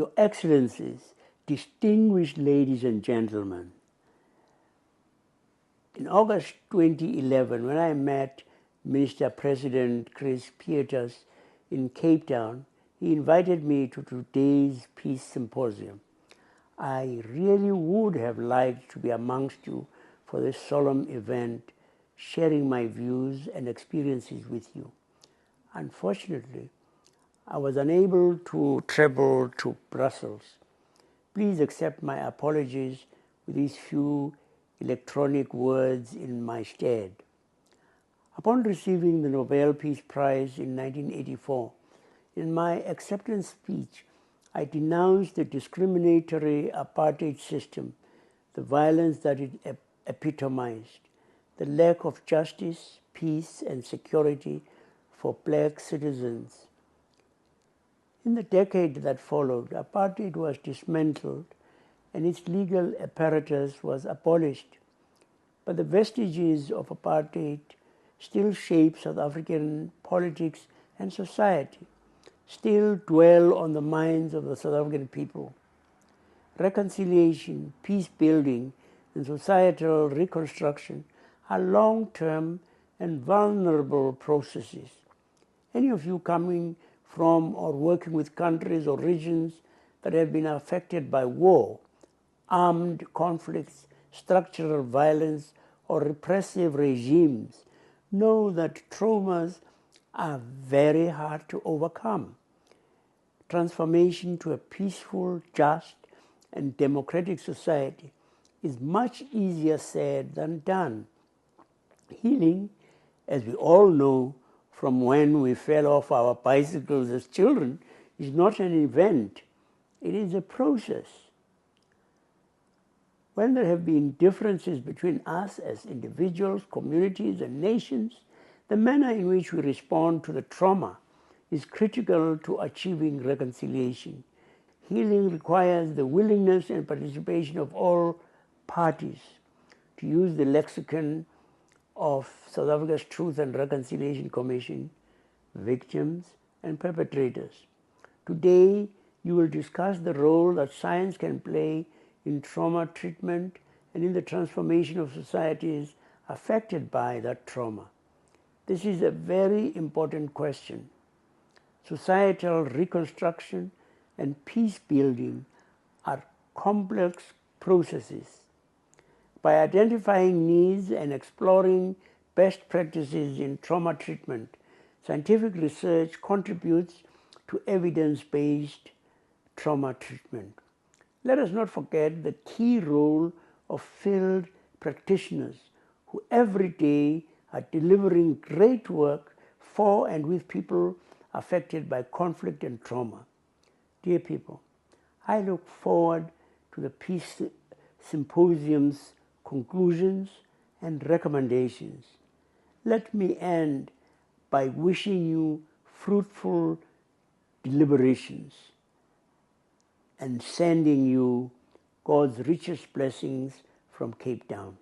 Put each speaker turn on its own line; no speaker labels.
Your Excellencies, distinguished ladies and gentlemen, in August 2011, when I met Minister President Chris Pieterse in Cape Town, he invited me to today's Peace Symposium. I really would have liked to be amongst you for this solemn event, sharing my views and experiences with you. Unfortunately, I was unable to travel to Brussels. Please accept my apologies with these few electronic words in my stead. Upon receiving the Nobel Peace Prize in 1984, in my acceptance speech, I denounced the discriminatory apartheid system, the violence that it epitomized, the lack of justice, peace, and security for black citizens. In the decade that followed, apartheid was dismantled and its legal apparatus was abolished. But the vestiges of apartheid still shape South African politics and society, still dwell on the minds of the South African people. Reconciliation, peace building, and societal reconstruction are long-term and vulnerable processes. Any of you coming from or working with countries or regions that have been affected by war, armed conflicts, structural violence, or repressive regimes know that traumas are very hard to overcome. Transformation to a peaceful, just, and democratic society is much easier said than done. Healing, as we all know from when we fell off our bicycles as children, is not an event. It is a process. When there have been differences between us as individuals, communities, and nations, the manner in which we respond to the trauma is critical to achieving reconciliation. Healing requires the willingness and participation of all parties. To use the lexicon of South Africa's Truth and Reconciliation Commission, victims and perpetrators. Today, you will discuss the role that science can play in trauma treatment and in the transformation of societies affected by that trauma. This is a very important question. Societal reconstruction and peace building are complex processes. By identifying needs and exploring best practices in trauma treatment, scientific research contributes to evidence-based trauma treatment. Let us not forget the key role of field practitioners who every day are delivering great work for and with people affected by conflict and trauma. Dear people, I look forward to the Peace Symposium's conclusions and recommendations. Let me end by wishing you fruitful deliberations and sending you God's richest blessings from Cape Town.